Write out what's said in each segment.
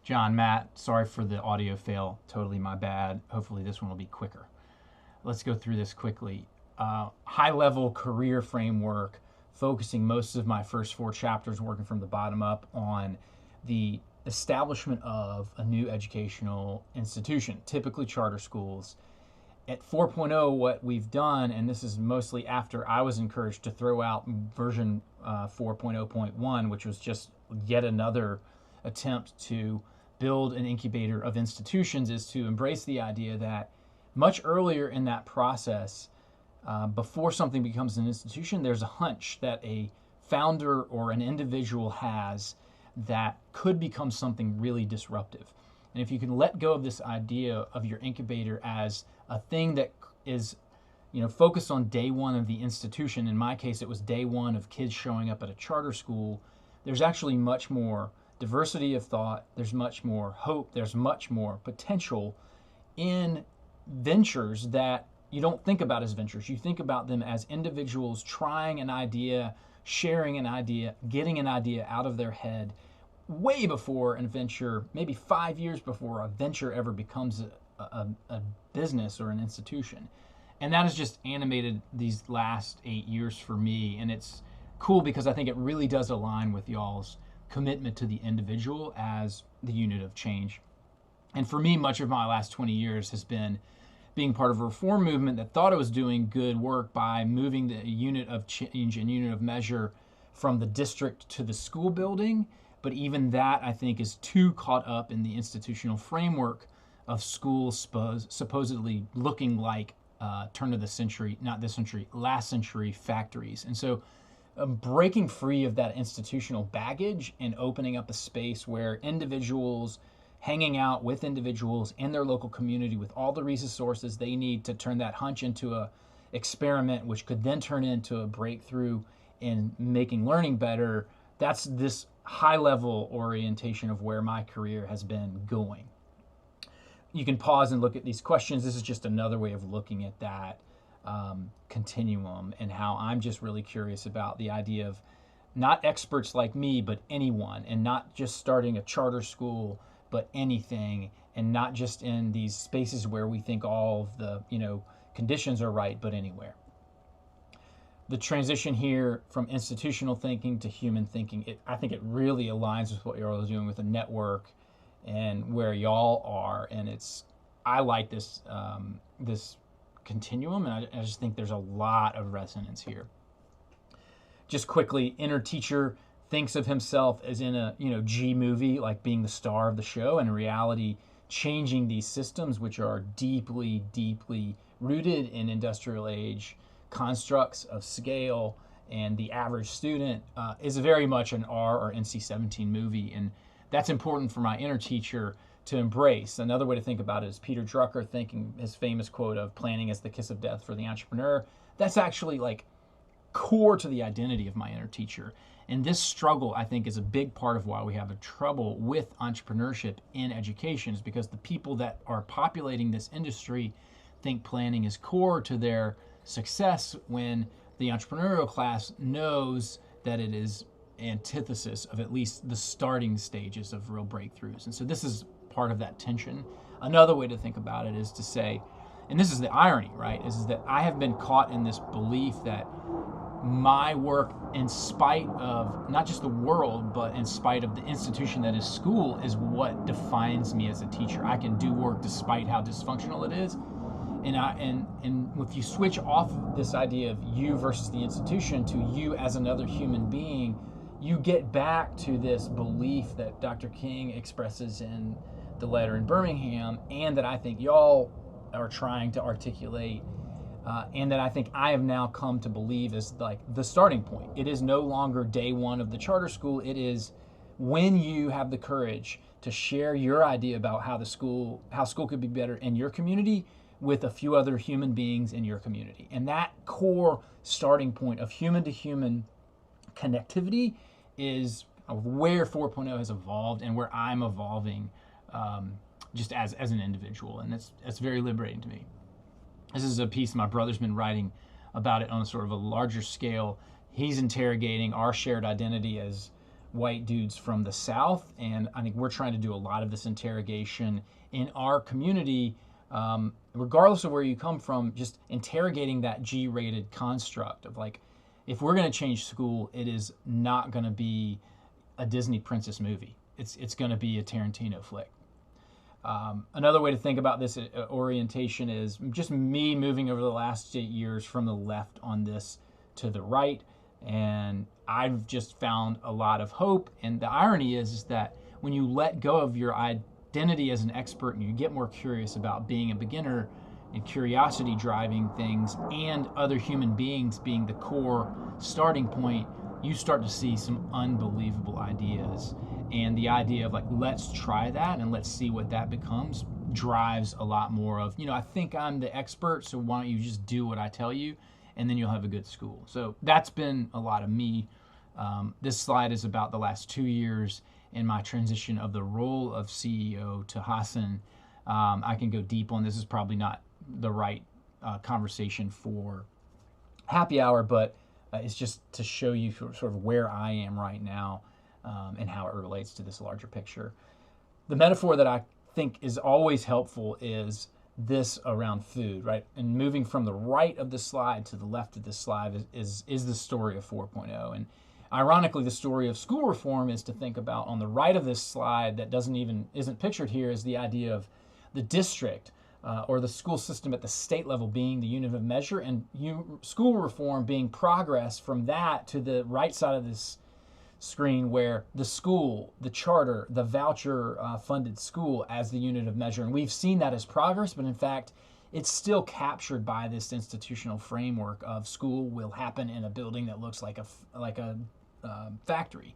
John, Matt, sorry for the audio fail. Totally my bad. Hopefully this one will be quicker. Let's go through this quickly. High level career framework, focusing most of my first 4 chapters working from the bottom up on the establishment of a new educational institution, typically charter schools. At 4.0, what we've done, and this is mostly after I was encouraged to throw out version 4.0.1, which was just yet another attempt to build an incubator of institutions, is to embrace the idea that much earlier in that process, before something becomes an institution, there's a hunch that a founder or an individual has that could become something really disruptive. And if you can let go of this idea of your incubator as a thing that is, focused on day one of the institution, in my case, it was day one of kids showing up at a charter school, there's actually much more diversity of thought, there's much more hope, there's much more potential in ventures that you don't think about as ventures. You think about them as individuals trying an idea, sharing an idea, getting an idea out of their head way before a venture, maybe 5 years before a venture ever becomes a business or an institution. And that has just animated these last 8 years for me. And it's cool because I think it really does align with y'all's commitment to the individual as the unit of change. And for me, much of my last 20 years has been being part of a reform movement that thought it was doing good work by moving the unit of change and unit of measure from the district to the school building. But even that, I think, is too caught up in the institutional framework of schools supposedly looking like turn of the century, not this century, last century factories. And so breaking free of that institutional baggage and opening up a space where individuals hanging out with individuals in their local community with all the resources they need to turn that hunch into a experiment, which could then turn into a breakthrough in making learning better. That's this high level orientation of where my career has been going. You can pause and look at these questions. This is just another way of looking at that continuum and how I'm just really curious about the idea of not experts like me, but anyone, and not just starting a charter school, but anything, and not just in these spaces where we think all of the conditions are right, but anywhere. The transition here from institutional thinking to human thinking, I think it really aligns with what y'all are doing with the network and where y'all are. And I like this this continuum, and I just think there's a lot of resonance here. Just quickly, inner teacher thinks of himself as in a G movie, like being the star of the show, and in reality changing these systems which are deeply, deeply rooted in industrial age constructs of scale, and the average student is very much an R or NC-17 movie, and that's important for my inner teacher to embrace. Another way to think about it is Peter Drucker thinking his famous quote of planning as the kiss of death for the entrepreneur. That's actually like core to the identity of my inner teacher. And this struggle, I think, is a big part of why we have a trouble with entrepreneurship in education, is because the people that are populating this industry think planning is core to their success when the entrepreneurial class knows that it is antithesis of at least the starting stages of real breakthroughs. And so this is part of that tension. Another way to think about it is to say, and this is the irony, right, is that I have been caught in this belief that my work, in spite of not just the world, but in spite of the institution that is school, is what defines me as a teacher. I can do work despite how dysfunctional it is. And if you switch off this idea of you versus the institution to you as another human being, you get back to this belief that Dr. King expresses in the letter in Birmingham, and that I think y'all are trying to articulate, and that I think I have now come to believe is like the starting point. It is no longer day one of the charter school. It is when you have the courage to share your idea about how school could be better in your community with a few other human beings in your community. And that core starting point of human to human connectivity is where 4.0 has evolved and where I'm evolving just as an individual. And that's very liberating to me. This is a piece my brother's been writing about it on a sort of a larger scale. He's interrogating our shared identity as white dudes from the South. And I think we're trying to do a lot of this interrogation in our community, regardless of where you come from, just interrogating that G-rated construct of like, if we're going to change school, it is not going to be a Disney princess movie. It's going to be a Tarantino flick. Another way to think about this orientation is just me moving over the last 8 years from the left on this to the right. And I've just found a lot of hope. And the irony is that when you let go of your identity as an expert and you get more curious about being a beginner and curiosity driving things and other human beings being the core starting point, you start to see some unbelievable ideas. And the idea of like, let's try that and let's see what that becomes drives a lot more of, I think I'm the expert, so why don't you just do what I tell you, and then you'll have a good school. So that's been a lot of me. This slide is about the last 2 years in my transition of the role of CEO to Hassan. I can go deep on this. Is probably not the right conversation for happy hour, but it's just to show you sort of where I am right now and how it relates to this larger picture. The metaphor that I think is always helpful is this around food, right? And moving from the right of the slide to the left of this slide is the story of 4.0. And ironically, the story of school reform is to think about on the right of this slide that isn't pictured here is the idea of the district or the school system at the state level being the unit of measure, and school reform being progress from that to the right side of this screen, where the school, the charter, the voucher funded school as the unit of measure. And we've seen that as progress, but in fact, it's still captured by this institutional framework of school will happen in a building that looks like a factory.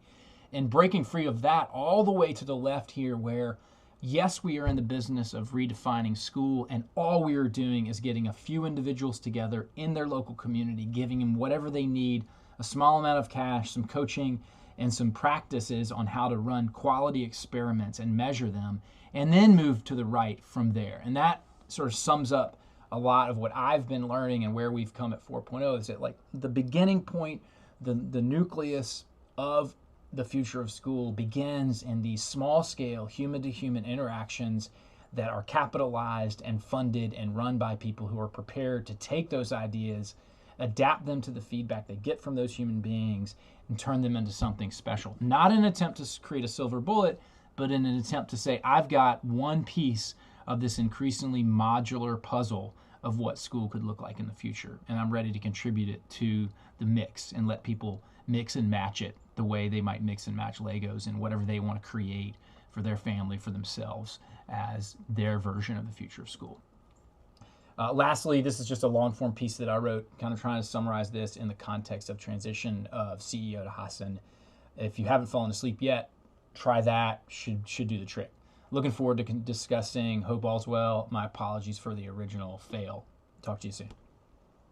And breaking free of that all the way to the left here, where yes, we are in the business of redefining school, and all we are doing is getting a few individuals together in their local community, giving them whatever they need, a small amount of cash, some coaching, and some practices on how to run quality experiments and measure them, and then move to the right from there. And that sort of sums up a lot of what I've been learning and where we've come at 4.0, is that like the beginning point, the nucleus of the future of school begins in these small scale human to human interactions that are capitalized and funded and run by people who are prepared to take those ideas, adapt them to the feedback they get from those human beings, and turn them into something special. Not an attempt to create a silver bullet, but in an attempt to say, I've got one piece of this increasingly modular puzzle of what school could look like in the future, and I'm ready to contribute it to the mix and let people mix and match it the way they might mix and match Legos and whatever they want to create for their family, for themselves, as their version of the future of school. Lastly, this is just a long-form piece that I wrote, kind of trying to summarize this in the context of transition of CEO to Hassan. If you haven't fallen asleep yet, try that. Should do the trick. Looking forward to discussing Hope All's Well. My apologies for the original fail. Talk to you soon.